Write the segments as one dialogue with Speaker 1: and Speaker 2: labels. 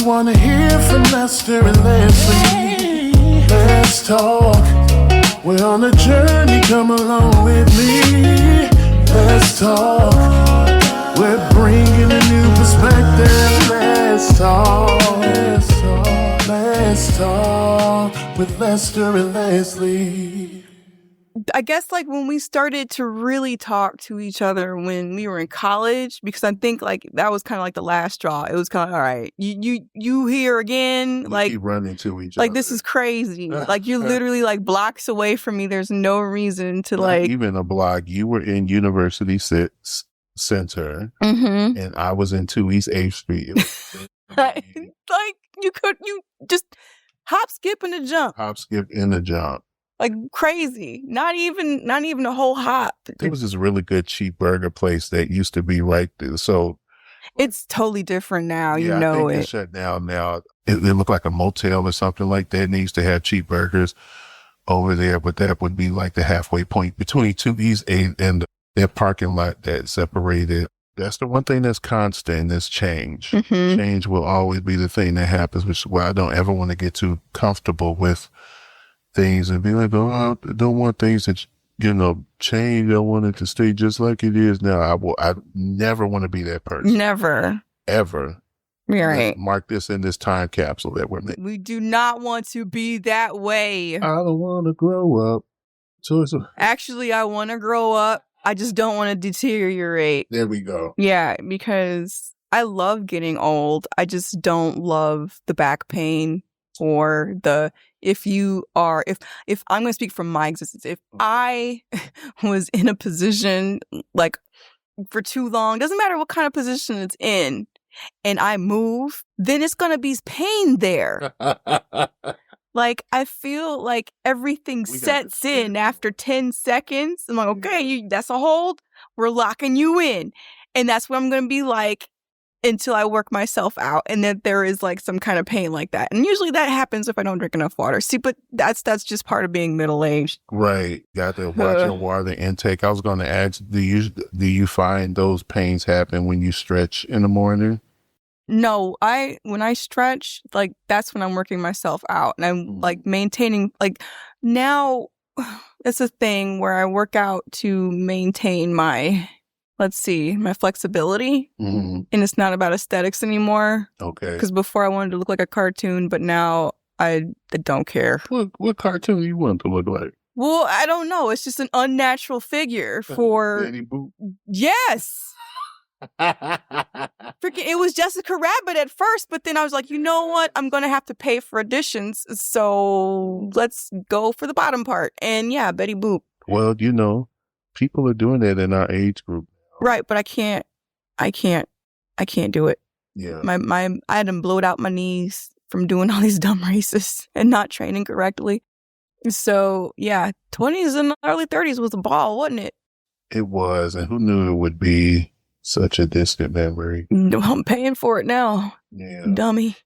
Speaker 1: wanna hear from Lester and Leslie. Let's talk. We're on a journey, come along with me. Let's talk. We're bringing a new perspective. Let's talk. Let's talk. Let's talk with Lester and Leslie.
Speaker 2: I guess like when we started to really talk to each other when we were in college, because I think like that was kind of like the last straw. It was kind of, all right, you here again,
Speaker 1: We keep running to each other.
Speaker 2: like this is crazy. Like you're literally like blocks away from me. There's no reason to
Speaker 1: Not
Speaker 2: like
Speaker 1: even a block. You were in University Center, and I was in 2 East 8th Street. It was
Speaker 2: like you just hop, skip, and a jump.
Speaker 1: Hop, skip, and a jump.
Speaker 2: Like crazy. Not even a whole hop.
Speaker 1: There was this really good cheap burger place that used to be right there. So
Speaker 2: it's totally different now.
Speaker 1: yeah,
Speaker 2: you know
Speaker 1: I think
Speaker 2: it.
Speaker 1: it's shut down now. It looked like a motel or something like that. And they used to have cheap burgers over there, but that would be like the halfway point between 2 East 8 and that parking lot that separated. That's the one thing that's constant is change. Change will always be the thing that happens, which is why I don't ever want to get too comfortable with things and be like, oh, I don't want things that, change. I want it to stay just like it is now. I never want to be that person.
Speaker 2: Never.
Speaker 1: Ever.
Speaker 2: Right.
Speaker 1: Let's mark this in this time capsule that we're making.
Speaker 2: We do not want to be that way.
Speaker 1: I don't want to grow up.
Speaker 2: Actually, I want to grow up. I just don't want to deteriorate.
Speaker 1: There we go. Yeah,
Speaker 2: because I love getting old. I just don't love the back pain or if I'm going to speak from my existence, if I was in a position like for too long, doesn't matter what kind of position it's in, and I move, then it's going to be pain there. Like, I feel like everything sets in after 10 seconds. I'm like, okay, that's a hold. We're locking you in. And that's what I'm going to be like until I work myself out. And then there is like some kind of pain like that. And usually that happens if I don't drink enough water. See, but that's just part of being middle-aged.
Speaker 1: Right. Got to watch your water intake. I was going to ask, do you find those pains happen when you stretch in the morning?
Speaker 2: No, when I stretch, like that's when I'm working myself out and I'm like maintaining, like now it's a thing where I work out to maintain my flexibility, and it's not about aesthetics anymore.
Speaker 1: Okay.
Speaker 2: Because before I wanted to look like a cartoon, but now I don't care.
Speaker 1: What cartoon do you want to look like?
Speaker 2: Well, I don't know. It's just an unnatural figure for...
Speaker 1: Betty Boop?
Speaker 2: Yes! Freaking, it was Jessica Rabbit at first, but then I was like, you know what? I'm going to have to pay for additions, so let's go for the bottom part. And yeah, Betty Boop.
Speaker 1: Well, people are doing that in our age group.
Speaker 2: Right, but I can't do it.
Speaker 1: Yeah.
Speaker 2: I had to blow out my knees from doing all these dumb races and not training correctly. So yeah, 20s and early 30s was a ball, wasn't it?
Speaker 1: It was, and who knew it would be such a distant memory.
Speaker 2: I'm paying for it now.
Speaker 1: Yeah.
Speaker 2: Dummy.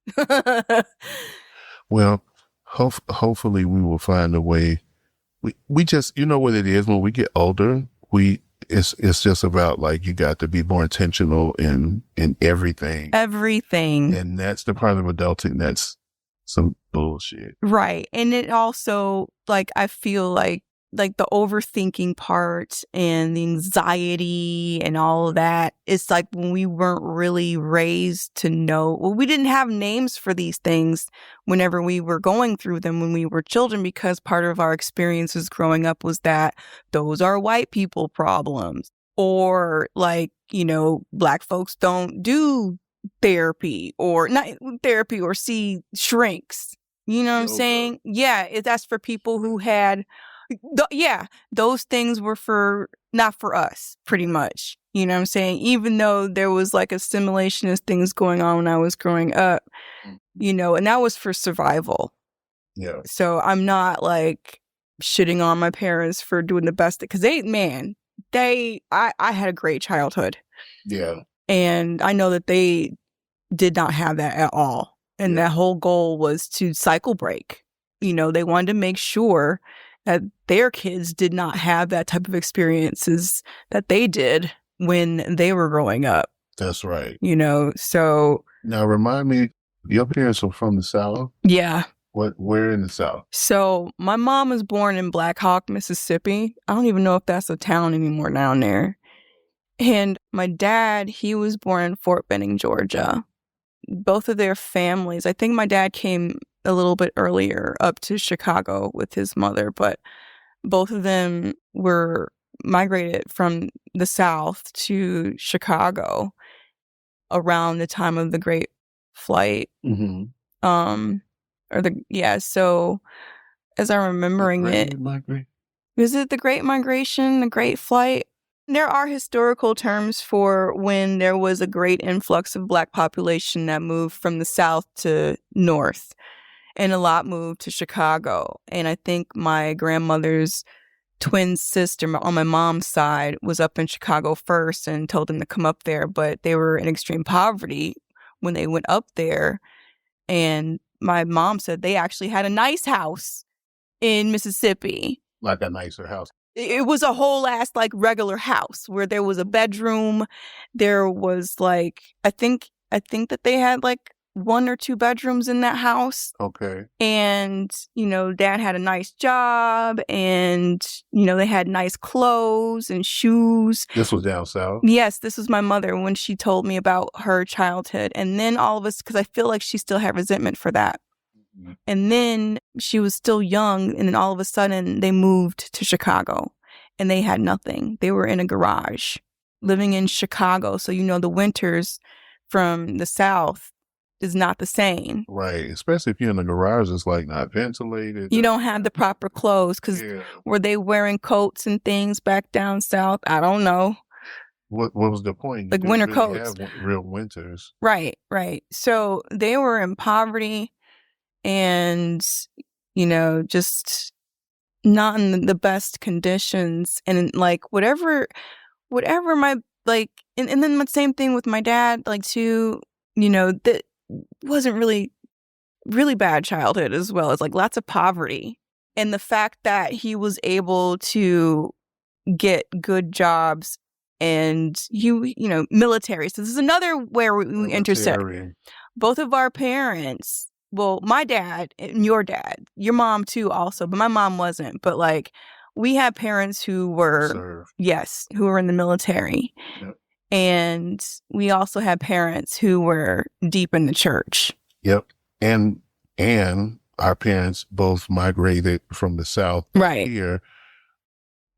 Speaker 1: Well, hopefully we will find a way. We just, what it is when we get older, it's just about like, you got to be more intentional in everything.
Speaker 2: Everything.
Speaker 1: And that's the part of adulting that's some bullshit.
Speaker 2: Right. And it also, like, I feel like the overthinking part and the anxiety and all of that, it's like when we weren't really raised to know, we didn't have names for these things whenever we were going through them when we were children, because part of our experiences growing up was that those are white people problems, or like, Black folks don't do therapy or not therapy or see shrinks. You know what I'm saying? Yeah, that's for people who had... those things were not for us, pretty much. You know what I'm saying? Even though there was like assimilationist things going on when I was growing up, and that was for survival.
Speaker 1: Yeah.
Speaker 2: So I'm not like shitting on my parents for doing the best, because I had a great childhood.
Speaker 1: Yeah.
Speaker 2: And I know that they did not have that at all. And that whole goal was to cycle break. They wanted to make sure that their kids did not have that type of experiences that they did when they were growing up.
Speaker 1: That's right.
Speaker 2: So...
Speaker 1: Now remind me, Your parents are from the South?
Speaker 2: Yeah.
Speaker 1: Where in the South?
Speaker 2: So my mom was born in Black Hawk, Mississippi. I don't even know if that's a town anymore down there. And my dad, he was born in Fort Benning, Georgia. Both of their families, I think my dad came a little bit earlier up to Chicago with his mother, but both of them were migrated from the South to Chicago around the time of the Great Flight.
Speaker 1: Mm-hmm.
Speaker 2: So as I'm remembering is it the Great Migration, the Great Flight? There are historical terms for when there was a great influx of Black population that moved from the South to North, and a lot moved to Chicago. And I think my grandmother's twin sister on my mom's side was up in Chicago first and told them to come up there, but they were in extreme poverty when they went up there. And my mom said they actually had a nice house in Mississippi.
Speaker 1: Like a nicer house.
Speaker 2: It was a whole ass like regular house where there was a bedroom. There was like, I think that they had like 1 or 2 bedrooms in that house.
Speaker 1: Okay.
Speaker 2: And, dad had a nice job and, they had nice clothes and shoes.
Speaker 1: This was down south?
Speaker 2: Yes, this was my mother when she told me about her childhood. And then all of us, because I feel like she still had resentment for that. Mm-hmm. And then she was still young, and then all of a sudden they moved to Chicago and they had nothing. They were in a garage living in Chicago. So, the winters from the South is not the same.
Speaker 1: Right. Especially if you're in the garage, it's like not ventilated.
Speaker 2: You don't have the proper clothes because were they wearing coats and things back down south? I don't know.
Speaker 1: What was the point?
Speaker 2: Like winter coats.
Speaker 1: Have real winters.
Speaker 2: Right. So they were in poverty and, just not in the best conditions. And like whatever my, like, and then the same thing with my dad, like too, that wasn't really bad childhood as well. It's like lots of poverty. And the fact that he was able to get good jobs and military. So this is another where we intersect. Both of our parents, well, my dad and your dad, your mom too also, but my mom wasn't. But like we had parents who were, who were in the military. Yep. And we also had parents who were deep in the church.
Speaker 1: Yep. And our parents both migrated from the South here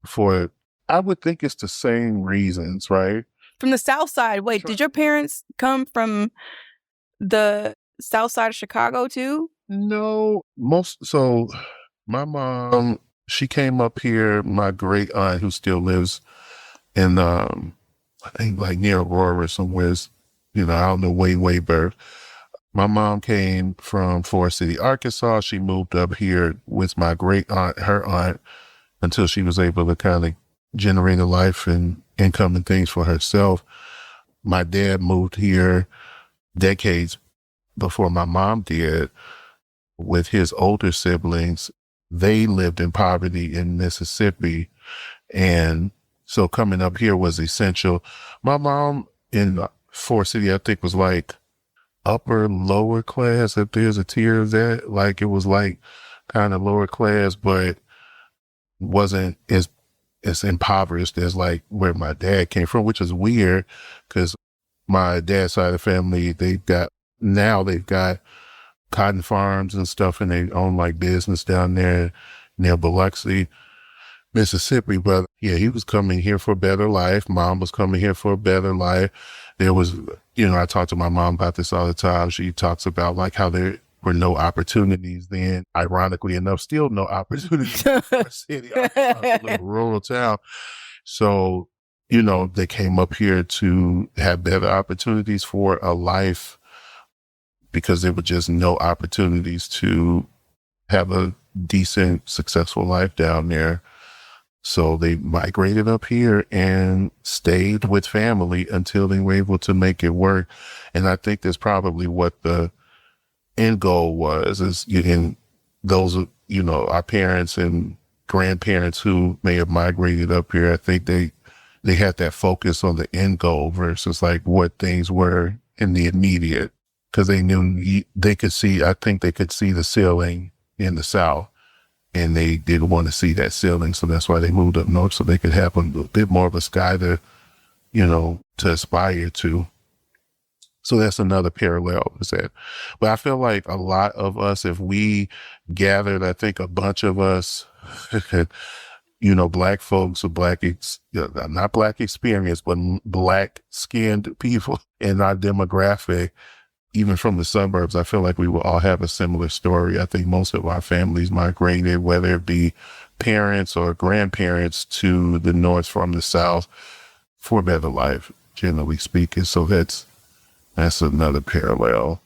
Speaker 1: for, I would think it's the same reasons, right?
Speaker 2: From the South side. Wait, did your parents come from the South side of Chicago too?
Speaker 1: No. So my mom, she came up here, my great aunt who still lives in, I think like near Aurora somewhere, I don't know, way birth. My mom came from Forest City, Arkansas. She moved up here with my great aunt, her aunt, until she was able to kind of generate a life and income and things for herself. My dad moved here decades before my mom did with his older siblings. They lived in poverty in Mississippi, and so coming up here was essential. My mom in Forest City, I think, was like lower class, if there's a tier of that. Like it was like kind of lower class, but wasn't as impoverished as like where my dad came from, which is weird because my dad's side of the family, they've got cotton farms and stuff, and they own like business down there near Biloxi, Mississippi. But yeah, he was coming here for a better life. Mom was coming here for a better life. There was, I talk to my mom about this all the time. She talks about like how there were no opportunities then. Ironically enough, still no opportunities in our city, a little rural town. So, they came up here to have better opportunities for a life because there were just no opportunities to have a decent, successful life down there. So they migrated up here and stayed with family until they were able to make it work. And I think that's probably what the end goal was, is in those, our parents and grandparents who may have migrated up here. I think they had that focus on the end goal versus like what things were in the immediate. because they knew they could see, I think they could see the ceiling in the South, and they didn't want to see that ceiling. So that's why they moved up north, so they could have a bit more of a sky to, to aspire to. So that's another parallel is that. But I feel like a lot of us, if we gathered, I think a bunch of us, black folks or not black experience, but black skinned people in our demographic, even from the suburbs, I feel like we will all have a similar story. I think most of our families migrated, whether it be parents or grandparents, to the north from the south for a better life, generally speaking. So that's another parallel.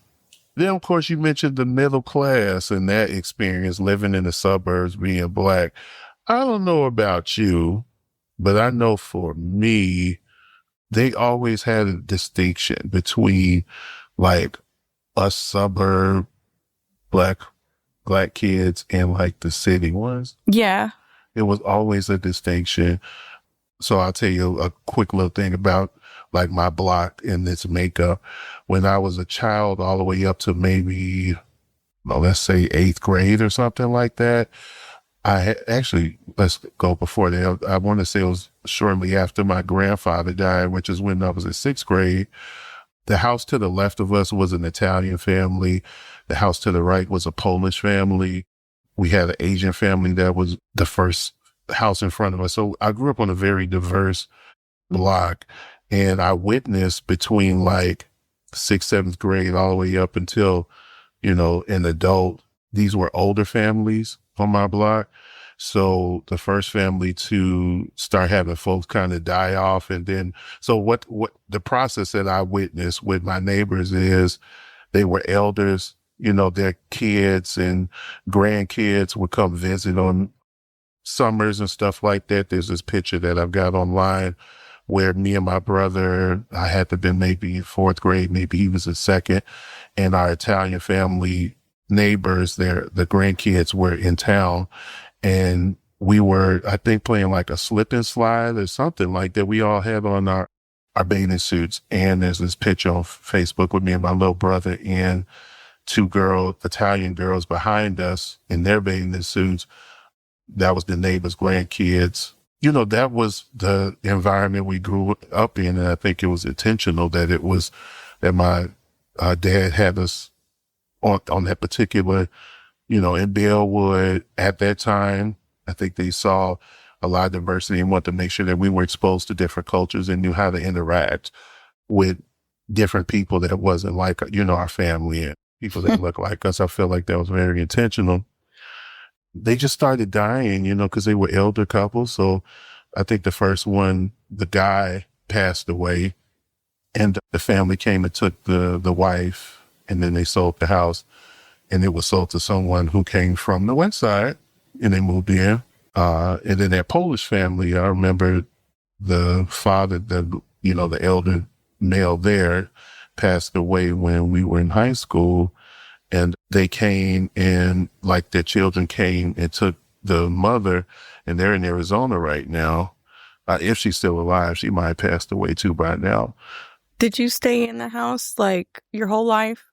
Speaker 1: Then, of course, you mentioned the middle class and that experience living in the suburbs, being black. I don't know about you, but I know for me, they always had a distinction between like us suburb black kids and like the city ones.
Speaker 2: Yeah.
Speaker 1: It was always a distinction. So I'll tell you a quick little thing about like my block and its makeup. When I was a child, all the way up to maybe, let's say 8th grade or something like that, let's go before that. I want to say it was shortly after my grandfather died, which is when I was in 6th grade. The house to the left of us was an Italian family. The house to the right was a Polish family. We had an Asian family that was the first house in front of us. So I grew up on a very diverse block, and I witnessed between like 6th, 7th grade all the way up until, an adult, these were older families on my block. So the first family to start having folks kind of die off. And then, so what the process that I witnessed with my neighbors is they were elders, their kids and grandkids would come visit on summers and stuff like that. There's this picture that I've got online where me and my brother, I had to been maybe in 4th grade, maybe he was in 2nd, and our Italian family neighbors, the grandkids were in town, and we were, I think, playing like a slip and slide or something like that. We all had on our bathing suits, and there's this picture on Facebook with me and my little brother and 2 Italian girls behind us in their bathing suits. That was the neighbors' grandkids. That was the environment we grew up in. And I think it was intentional that my dad had us on that particular, in Bellwood at that time. I think they saw a lot of diversity and wanted to make sure that we were exposed to different cultures and knew how to interact with different people that wasn't like, our family and people that look like us. I feel like that was very intentional. They just started dying, because they were elder couples. So I think the first one, the guy passed away, and the family came and took the wife, and then they sold the house, and it was sold to someone who came from the west side, and they moved in. And then that Polish family, I remember the father, the elder male there passed away when we were in high school. And they came and like their children came and took the mother, and they're in Arizona right now. If she's still alive, she might have passed away too by now.
Speaker 2: Did you stay in the house like your whole life?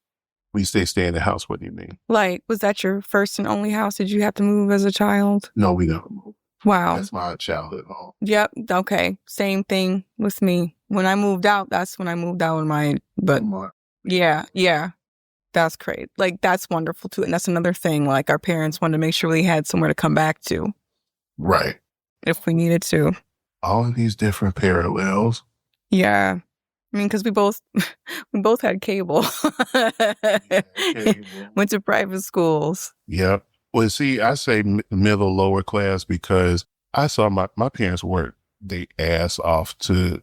Speaker 1: We stay in the house. What do you mean?
Speaker 2: Like, was that your first and only house? Did you have to move as a child?
Speaker 1: No, we never moved.
Speaker 2: Wow.
Speaker 1: That's my childhood home.
Speaker 2: Yep. Okay. Same thing with me. When I moved out, that's when I moved out yeah. That's great. Like, that's wonderful too. And that's another thing. Like, our parents wanted to make sure we had somewhere to come back to.
Speaker 1: Right.
Speaker 2: If we needed to.
Speaker 1: All of these different parallels.
Speaker 2: Yeah. I mean, because we both had cable.
Speaker 1: Cable.
Speaker 2: Went to private schools.
Speaker 1: Yep. Well, see, I say middle, lower class because I saw my parents work their ass off to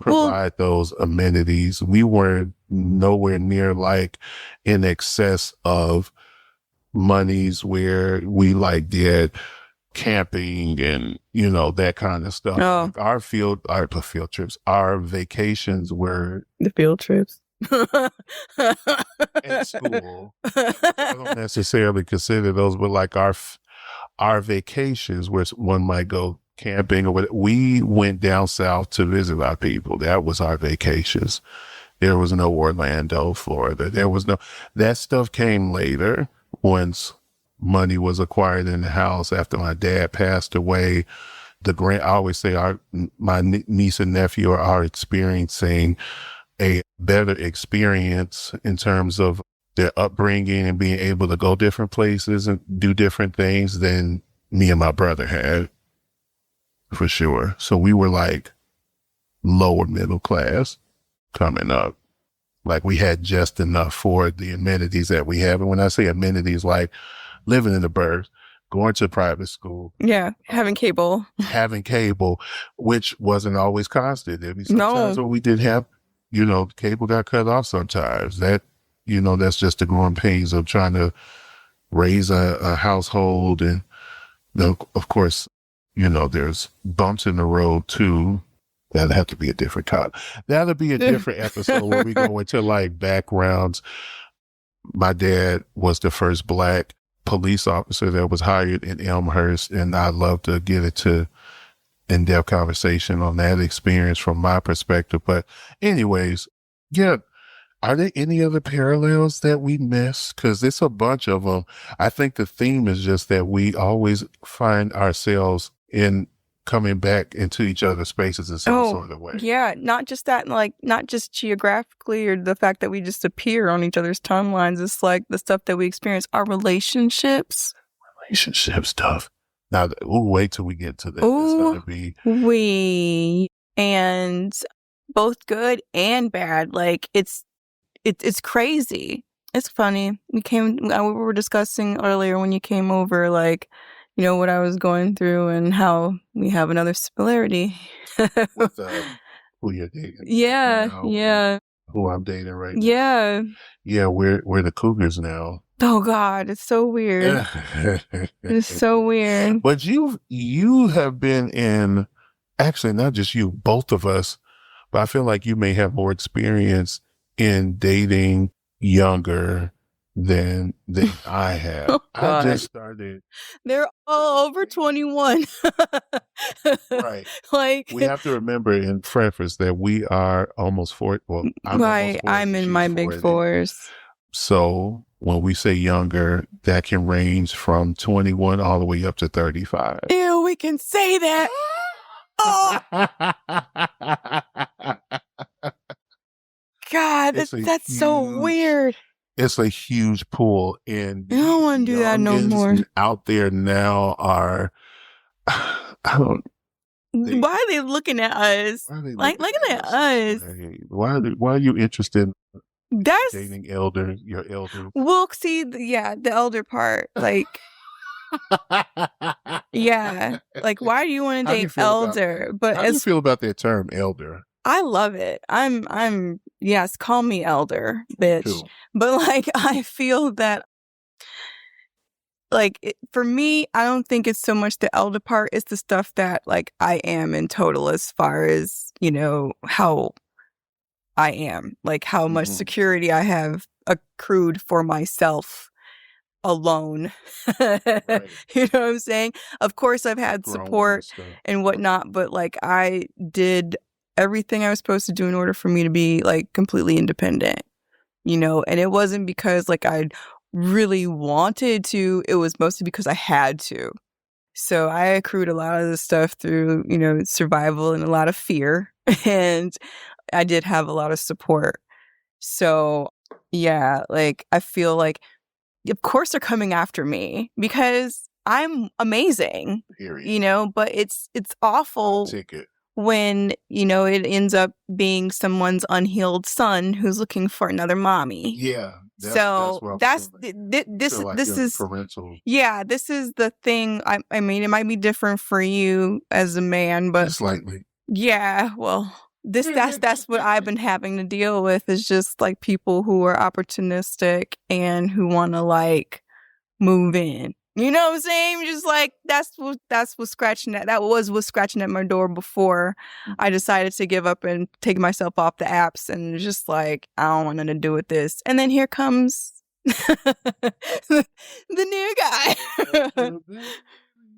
Speaker 1: provide those amenities. We weren't nowhere near like in excess of monies where we like did camping and, that kind of stuff.
Speaker 2: Oh.
Speaker 1: Like our field trips, our vacations were
Speaker 2: the field trips.
Speaker 1: at school. I don't necessarily consider those, but like our vacations where one might go camping or whatever. We went down south to visit our people. That was our vacations. There was no Orlando, Florida. There was no, that stuff came later once money was acquired in the house after my dad passed away. I always say my niece and nephew are experiencing a better experience in terms of their upbringing and being able to go different places and do different things than me and my brother had, for sure. So we were like lower middle class coming up. Like we had just enough for the amenities that we have. And when I say amenities, like living in the burbs, going to private school.
Speaker 2: Yeah. Having cable,
Speaker 1: which wasn't always constant. There'd be sometimes when we did have, cable got cut off sometimes. That, that's just the growing pains of trying to raise a household. And of course, there's bumps in the road too. That'll have to be a different That'll be a different episode where we go into like backgrounds. My dad was the first Black police officer that was hired in Elmhurst, and I'd love to get into in-depth conversation on that experience from my perspective. But anyways, yeah, are there any other parallels that we miss? Because it's a bunch of them. I think the theme is just that we always find ourselves in coming back into each other's spaces in some sort of way.
Speaker 2: Yeah, not just that, like not just geographically or the fact that we just appear on each other's timelines. It's like the stuff that we experience, our relationships.
Speaker 1: Relationship stuff. Now, wait till we get to that. It's gonna be
Speaker 2: and both good and bad. Like it's crazy. It's funny. We were discussing earlier when you came over, like, what I was going through and how we have another similarity.
Speaker 1: With who you're dating.
Speaker 2: Yeah,
Speaker 1: now,
Speaker 2: yeah.
Speaker 1: Who I'm dating right now.
Speaker 2: Yeah.
Speaker 1: Yeah, we're the Cougars now.
Speaker 2: Oh God, it's so weird. It's so weird.
Speaker 1: But you have been in, actually not just you, both of us, but I feel like you may have more experience in dating younger than I have.
Speaker 2: Oh,
Speaker 1: I just started.
Speaker 2: They're all over 21.
Speaker 1: Right.
Speaker 2: Like
Speaker 1: we have to remember in preface that we are almost 40. Well,
Speaker 2: I'm in my big 4s.
Speaker 1: So when we say younger, that can range from 21 all the way up to 35.
Speaker 2: Ew, we can say that. Oh. God, that's so weird.
Speaker 1: It's a huge pool, and
Speaker 2: I don't want to do that no more.
Speaker 1: Out there now are,
Speaker 2: why are they looking at us? Like looking at us.
Speaker 1: Why are you interested in
Speaker 2: that's
Speaker 1: dating your elder?
Speaker 2: Well, see, the elder part, like, yeah, like, why do you want to date elder? But
Speaker 1: how do you feel about that term, elder?
Speaker 2: I love it. I'm yes, call me elder, bitch.
Speaker 1: Cool.
Speaker 2: But like, I feel that, like, for me, I don't think it's so much the elder part. It's the stuff that, like, I am in total as far as, how I am, like how much security I have accrued for myself alone. Right. You know what I'm saying? Of course, I've had support and whatnot, but like I did everything I was supposed to do in order for me to be like completely independent, and it wasn't because like I really wanted to, it was mostly because I had to. So I accrued a lot of this stuff through, survival and a lot of fear, and I did have a lot of support. So yeah, like I feel like, of course they're coming after me because I'm amazing, period. But it's awful when, it ends up being someone's unhealed son who's looking for another mommy.
Speaker 1: Yeah.
Speaker 2: This is
Speaker 1: parental.
Speaker 2: Yeah, this is the thing. I mean, it might be different for you as a man, but
Speaker 1: slightly.
Speaker 2: Yeah, well, that's what I've been having to deal with, is just like people who are opportunistic and who want to like move in. You know what I'm saying? Just like that's what's scratching at my door before I decided to give up and take myself off the apps, and just like, I don't want nothing to do with this. And then here comes the new guy. I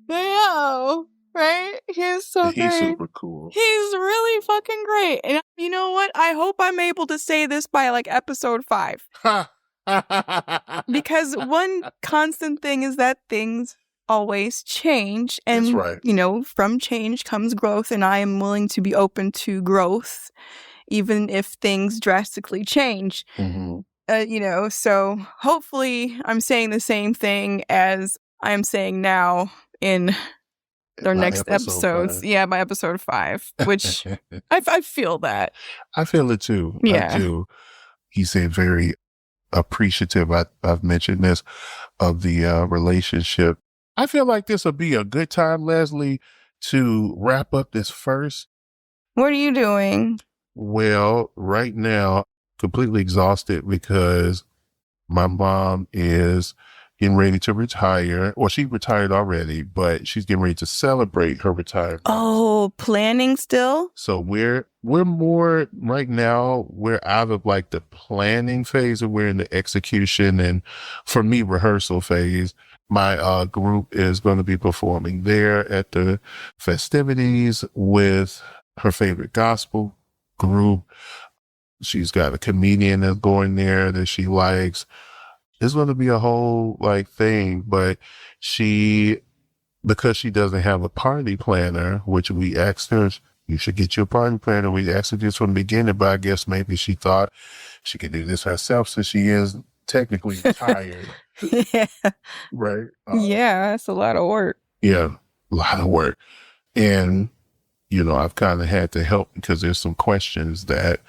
Speaker 2: know. Right? He's so
Speaker 1: He's
Speaker 2: great.
Speaker 1: super cool.
Speaker 2: He's really fucking great. And you know what? I hope I'm able to say this by like episode 5. Because one constant thing is that things always change. And,
Speaker 1: That's right.
Speaker 2: you know, from change comes growth. And I am willing to be open to growth, even if things drastically change.
Speaker 1: Mm-hmm.
Speaker 2: You know, so hopefully I'm saying the same thing as I'm saying now in their next episodes.
Speaker 1: 5.
Speaker 2: Yeah, by episode 5, which I feel that.
Speaker 1: I feel it too.
Speaker 2: Yeah.
Speaker 1: I do. He said very appreciative. I've mentioned this of the relationship. I feel like this will be a good time, Leslie, to wrap up this first.
Speaker 2: What are you doing?
Speaker 1: Well, right now, completely exhausted because my mom is getting ready to retire. Well, she retired already, but she's getting ready to celebrate her retirement.
Speaker 2: Oh, planning still?
Speaker 1: So we're more right now, we're out of like the planning phase and we're in the execution and for me, rehearsal phase. My group is going to be performing there at the festivities with her favorite gospel group. She's got a comedian that's going there that she likes. It's going to be a whole like thing, but because she doesn't have a party planner, which we asked her, you should get your party planner. We asked her this from the beginning, but I guess maybe she thought she could do this herself since she is technically retired.
Speaker 2: Yeah.
Speaker 1: Right?
Speaker 2: Yeah, that's a lot of work.
Speaker 1: Yeah, a lot of work. And, you know, I've kind of had to help because there's some questions that,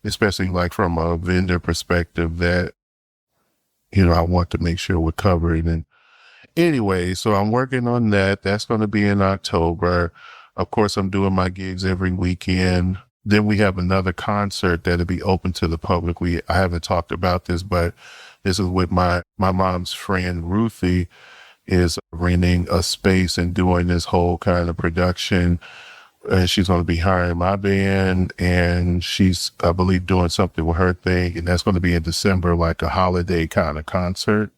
Speaker 1: especially like from a vendor perspective that, you know, I want to make sure we're covered. And anyway, so I'm working on that. That's going to be in October. Of course, I'm doing my gigs every weekend. Then we have another concert that'll be open to the public. I haven't talked about this, but this is with my mom's friend, Ruthie, is renting a space and doing this whole kind of production. And she's going to be hiring my band and she's, I believe, doing something with her thing. And that's going to be in December, like a holiday kind of concert.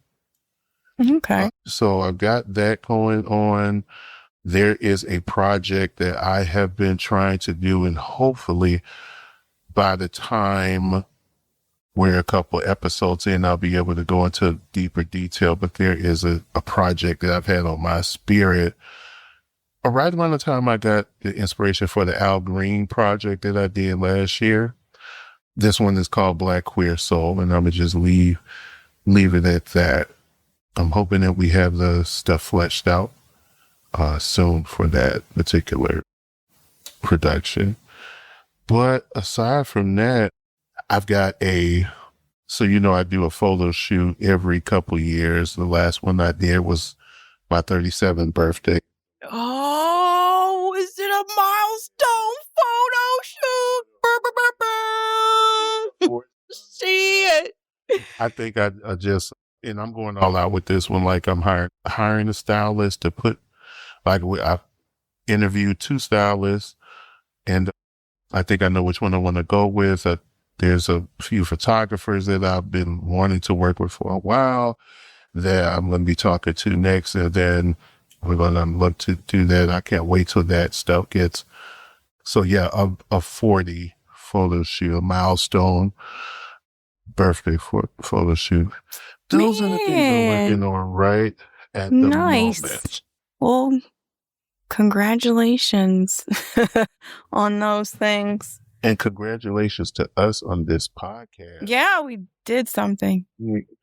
Speaker 2: Okay.
Speaker 1: So I've got that going on. There is a project that I have been trying to do, and hopefully by the time we're a couple episodes in, I'll be able to go into deeper detail. But there is a project that I've had on my spirit. Right around the time I got the inspiration for the Al Green project that I did last year. This one is called Black Queer Soul, and I'm going to just leave it at that. I'm hoping that we have the stuff fleshed out soon for that particular production. But aside from that, I've got so you know I do a photo shoot every couple years. The last one I did was my 37th birthday.
Speaker 2: Oh, is it a milestone photo shoot? See it.
Speaker 1: I think I just, and I'm going all out with this one. Like I'm hiring a stylist to put, like I interviewed 2 stylists and I think I know which one I want to go with. There's a few photographers that I've been wanting to work with for a while that I'm going to be talking to next. And then we're going to look to do that. I can't wait till that stuff gets. So yeah, a 40 photo shoot, a milestone birthday photo shoot. Those are the things I'm working on right at the moment.
Speaker 2: Well, congratulations on those things.
Speaker 1: And congratulations to us on this podcast.
Speaker 2: Yeah, we did something.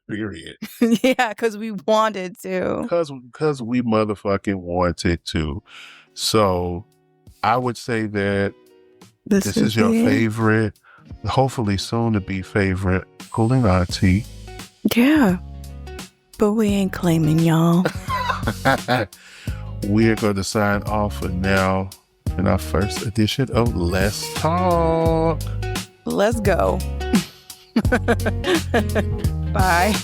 Speaker 1: Period.
Speaker 2: Yeah, because we wanted to.
Speaker 1: Because we motherfucking wanted to. So I would say that this is your favorite, hopefully soon to be favorite, Cooling Auntie.
Speaker 2: Yeah. But we ain't claiming y'all.
Speaker 1: We're going to sign off for now in our first edition of Let's Talk.
Speaker 2: Let's go. Bye.